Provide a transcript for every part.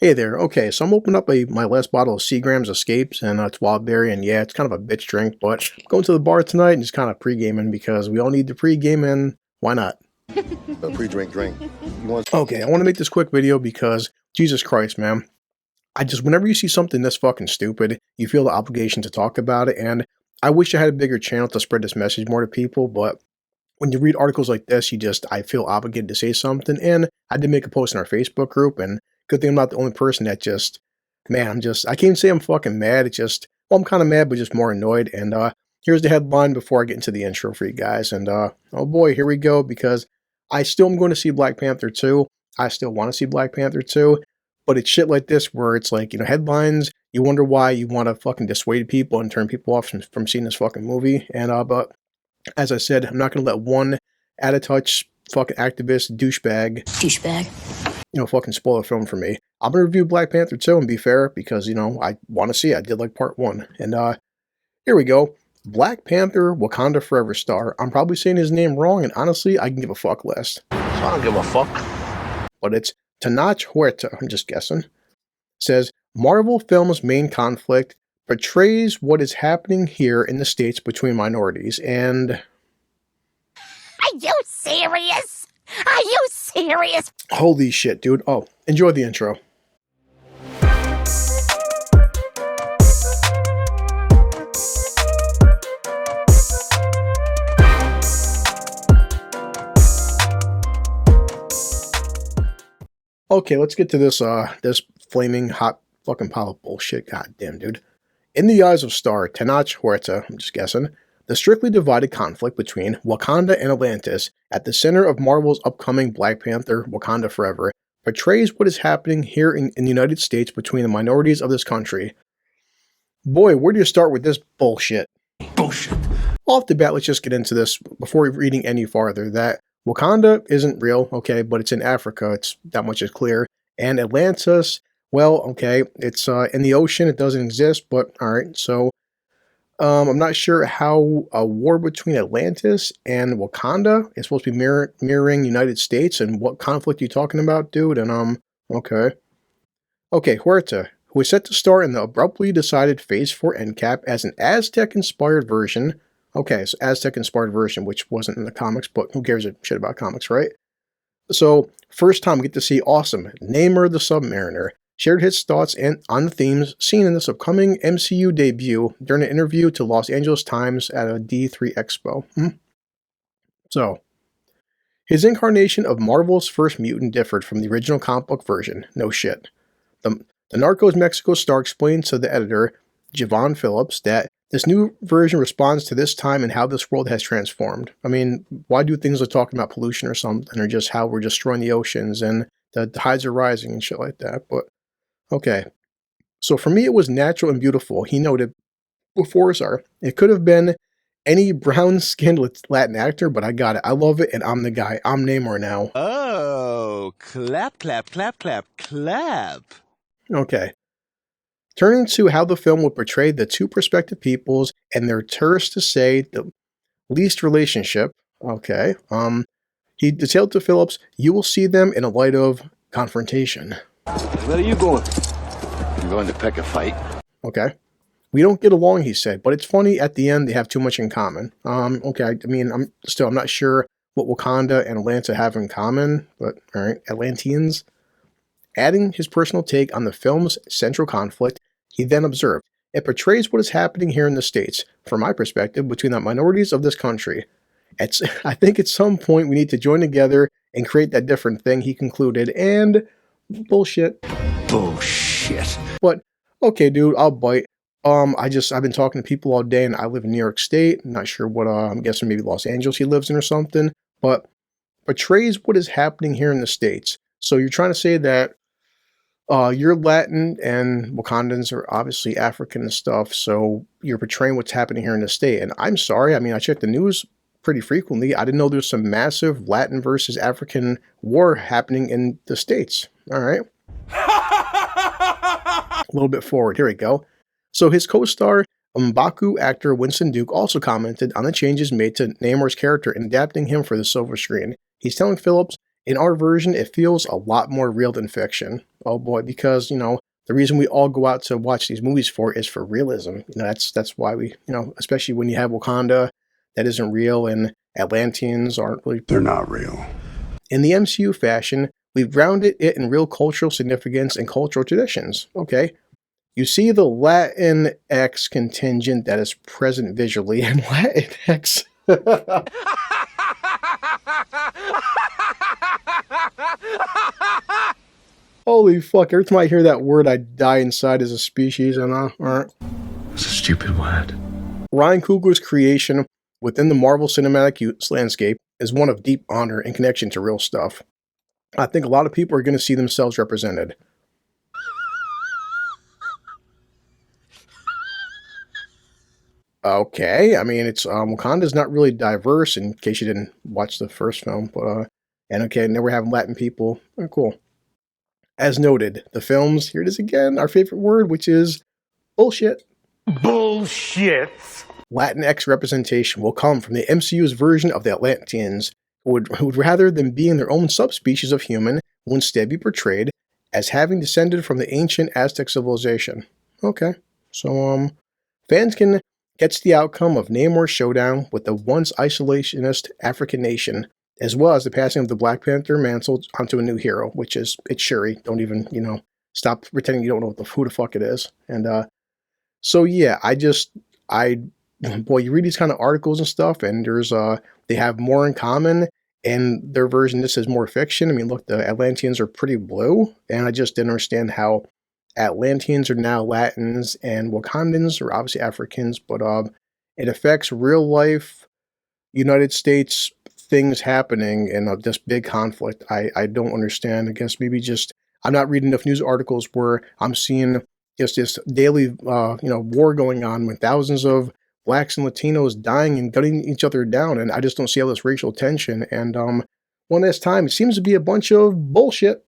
Hey there. Okay, so I'm opening up my last bottle of Seagram's Escapes, and it's wild berry, and yeah, it's kind of a bitch drink, but I'm going to the bar tonight and just kind of pre-gaming because we all need to pre-game, and why not? A pre-drink drink. You want? Okay, I want to make this quick video because Jesus Christ, man. Whenever you see something this fucking stupid, you feel the obligation to talk about it, and I wish I had a bigger channel to spread this message more to people, but when you read articles like this, I feel obligated to say something, and I did make a post in our Facebook group, and good thing I'm not the only person that man, I can't even say I'm fucking mad, well, I'm kind of mad, but just more annoyed, and, here's the headline before I get into the intro for you guys, and, oh boy, here we go, because I still am going to see Black Panther 2, I still want to see Black Panther 2, but it's shit like this where it's like, headlines, you wonder why you want to fucking dissuade people and turn people off from seeing this fucking movie, and, but as I said, I'm not going to let one out-of-touch fucking activist douchebag, fucking spoil a film for me. I'm going to review Black Panther 2 and be fair because, I want to see it. I did like part 1. And, here we go. Black Panther Wakanda Forever star. I'm probably saying his name wrong, and honestly, I can give a fuck less. So I don't give a fuck. But it's Tenoch Huerta, I'm just guessing. Says, Marvel film's main conflict portrays what is happening here in the States between minorities, and... Are you serious? Are you serious? Holy shit, dude. Oh, enjoy the intro. Okay, let's get to this flaming hot fucking pile of bullshit. God damn, dude. In the eyes of star Tenoch Huerta, I'm just guessing, the strictly divided conflict between Wakanda and Atlantis at the center of Marvel's upcoming Black Panther Wakanda Forever portrays what is happening here in the United States between the minorities of this country. Boy, where do you start with this bullshit? Bullshit. Off the bat, let's just get into this before reading any farther, that Wakanda isn't real, okay, but it's in Africa, it's that much is clear, and Atlantis, well, okay, it's in the ocean, it doesn't exist, but alright, so I'm not sure how a war between Atlantis and Wakanda is supposed to be mirroring United States, and what conflict you talking about, dude, and okay. Okay, Huerta, who is set to star in the abruptly decided Phase 4 endcap as an Aztec-inspired version. Okay, so Aztec-inspired version, which wasn't in the comics, but who gives a shit about comics, right? So, first time we get to see awesome Namor the Sub-Mariner shared his thoughts on the themes seen in this upcoming MCU debut during an interview to Los Angeles Times at a D3 Expo. So, his incarnation of Marvel's first mutant differed from the original comic book version. No shit. The Narcos Mexico star explained to the editor, Javon Phillips, that this new version responds to this time and how this world has transformed. I mean, why do things like talking about pollution or something, or just how we're destroying the oceans and the tides are rising and shit like that? But, okay. So for me, it was natural and beautiful. He noted before, it could have been any brown-skinned Latin actor, but I got it. I love it, and I'm the guy. I'm Namor now. Oh, clap, clap, clap, clap, clap. Okay. Turning to how the film would portray the two prospective peoples and their terse to say the least relationship. Okay. He detailed to Phillips, you will see them in a light of confrontation. Where are you going? I'm going to pick a fight. Okay. We don't get along, he said, but it's funny at the end they have too much in common. Okay, I mean, I'm not sure what Wakanda and Atlanta have in common, but alright, Atlanteans. Adding his personal take on the film's central conflict, he then observed, it portrays what is happening here in the States, from my perspective, between the minorities of this country. I think at some point we need to join together and create that different thing, he concluded, and bullshit. Bullshit. But, okay, dude, I'll bite. I've been talking to people all day, and I live in New York State. I'm not sure what, I'm guessing maybe Los Angeles he lives in or something, but portrays what is happening here in the States. So you're trying to say that you're Latin and Wakandans are obviously African and stuff, so you're portraying what's happening here in the state. And I'm sorry, I mean, I check the news pretty frequently. I didn't know there's some massive Latin versus African war happening in the States. All right. A little bit forward. Here we go. So his co-star, M'Baku actor Winston Duke, also commented on the changes made to Namor's character in adapting him for the silver screen. He's telling Phillips, in our version, it feels a lot more real than fiction. Oh boy, because, the reason we all go out to watch these movies for is for realism. That's why we, especially when you have Wakanda that isn't real and Atlanteans aren't really. They're not real. In the MCU fashion, we've grounded it in real cultural significance and cultural traditions. Okay. You see the Latin X contingent that is present visually in Latin X. Holy fuck, every time I hear that word, I die inside as a species, and alright. It's a stupid word. Ryan Coogler's creation within the Marvel Cinematic landscape is one of deep honor and connection to real stuff. I think a lot of people are going to see themselves represented. Okay, I mean, it's Wakanda's not really diverse, in case you didn't watch the first film, but and okay, now we're having Latin people. Oh, cool. As noted, the films, here it is again, our favorite word, which is bullshit. Bullshit. Latinx representation will come from the MCU's version of the Atlanteans, who would rather than being their own subspecies of human, will instead be portrayed as having descended from the ancient Aztec civilization. Okay, so fans can get the outcome of Namor's showdown with the once isolationist African nation, as well as the passing of the Black Panther mantle onto a new hero, which is, it's Shuri. Don't even, stop pretending you don't know who the fuck it is. And so yeah, boy, you read these kind of articles and stuff, and there's they have more in common, and their version, this is more fiction. I mean, look, the Atlanteans are pretty blue, and I just didn't understand how Atlanteans are now Latins, and Wakandans are obviously Africans, but it affects real life United States things happening in this big conflict. I don't understand. I guess maybe just I'm not reading enough news articles where I'm seeing just this daily war going on with thousands of blacks and Latinos dying and gunning each other down, and I just don't see all this racial tension. And one last time, it seems to be a bunch of bullshit.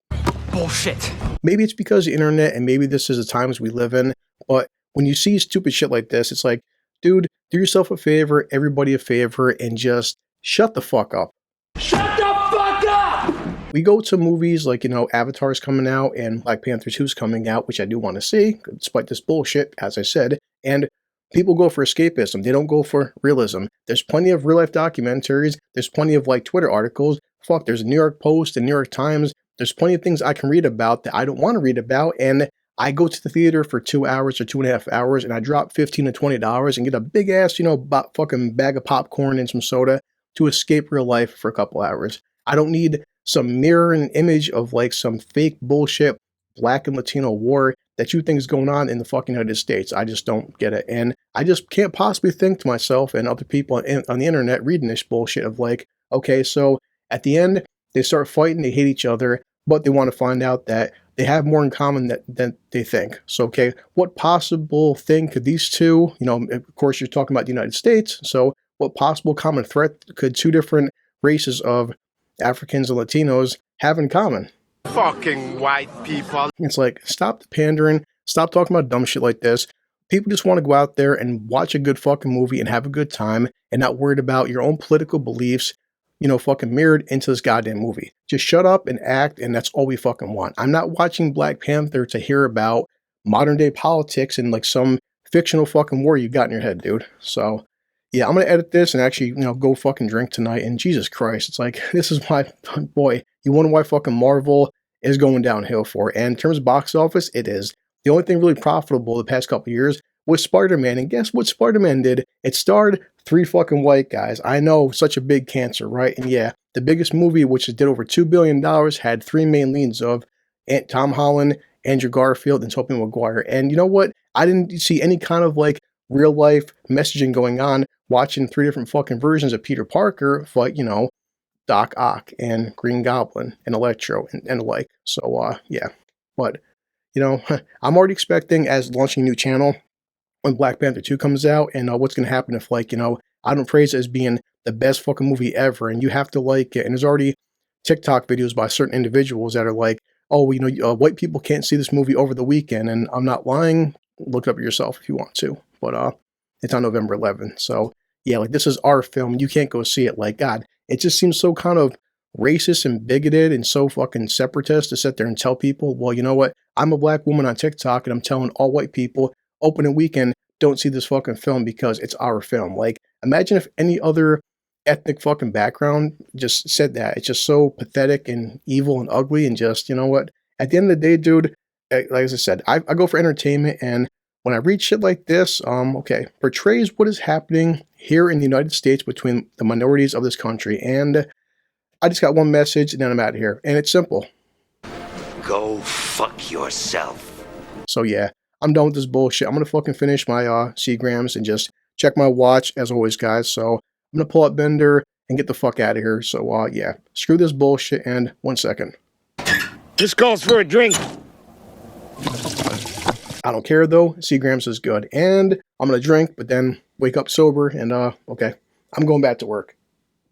Bullshit. Maybe it's because of the internet, and maybe this is the times we live in, but when you see stupid shit like this, it's like, dude, do yourself a favor, everybody a favor, and just shut the fuck up. Shut the fuck up! We go to movies like, Avatar's coming out and Black Panther 2's coming out, which I do want to see, despite this bullshit, as I said, and people go for escapism. They don't go for realism. There's plenty of real-life documentaries. There's plenty of, Twitter articles. Fuck, there's a New York Post and New York Times. There's plenty of things I can read about that I don't want to read about, and I go to the theater for 2 hours or 2.5 hours, and I drop $15 to $20 and get a big-ass, fucking bag of popcorn and some soda to escape real life for a couple hours. I don't need some mirroring image of, some fake bullshit Black and Latino war that you think is going on in the fucking United States. I just don't get it. And I just can't possibly think to myself and other people on the internet reading this bullshit of okay, so at the end, they start fighting, they hate each other, but they want to find out that they have more in common than they think. So, okay, what possible thing could these two, of course, you're talking about the United States, so what possible common threat could two different races of Africans and Latinos have in common? Fucking white people. It's like, stop the pandering, stop talking about dumb shit like this. People just want to go out there and watch a good fucking movie and have a good time and not worried about your own political beliefs, fucking mirrored into this goddamn movie. Just shut up and act, and that's all we fucking want. I'm not watching Black Panther to hear about modern day politics and some fictional fucking war you got in your head, dude. So, yeah, I'm going to edit this and actually, go fucking drink tonight. And Jesus Christ, it's like, this is why, boy, you wonder why fucking Marvel is going downhill for. And in terms of box office, it is. The only thing really profitable the past couple of years was Spider-Man. And guess what Spider-Man did? It starred 3 fucking white guys. I know, such a big cancer, right? And yeah, the biggest movie, which did over $2 billion, had 3 main leads of Tom Holland, Andrew Garfield, and Tobey Maguire. And you know what? I didn't see any kind of real life messaging going on watching 3 different fucking versions of Peter Parker fight, Doc Ock and Green Goblin and Electro and the like. So, yeah. But, I'm already expecting, as launching a new channel, when Black Panther 2 comes out, and what's going to happen if, I don't praise it as being the best fucking movie ever, and you have to like it. And there's already TikTok videos by certain individuals that are like, oh, white people can't see this movie over the weekend, and I'm not lying. Look it up yourself if you want to. But it's on November 11th. So, yeah, this is our film. You can't go see it. God, it just seems so kind of racist and bigoted and so fucking separatist to sit there and tell people, well, you know what? I'm a black woman on TikTok and I'm telling all white people opening weekend, don't see this fucking film because it's our film. Like, imagine if any other ethnic fucking background just said that. It's just so pathetic and evil and ugly and just, you know what? At the end of the day, dude, like I said, I go for entertainment, and when I read shit like this, okay, portrays what is happening here in the United States between the minorities of this country. And I just got one message and then I'm out of here. And it's simple. Go fuck yourself. So yeah, I'm done with this bullshit. I'm gonna fucking finish my Seagrams and just check my watch as always, guys. So I'm gonna pull up Bender and get the fuck out of here. So yeah, screw this bullshit, and 1 second. This calls for a drink. I don't care though, Seagrams is good. And I'm gonna drink, but then wake up sober and okay, I'm going back to work.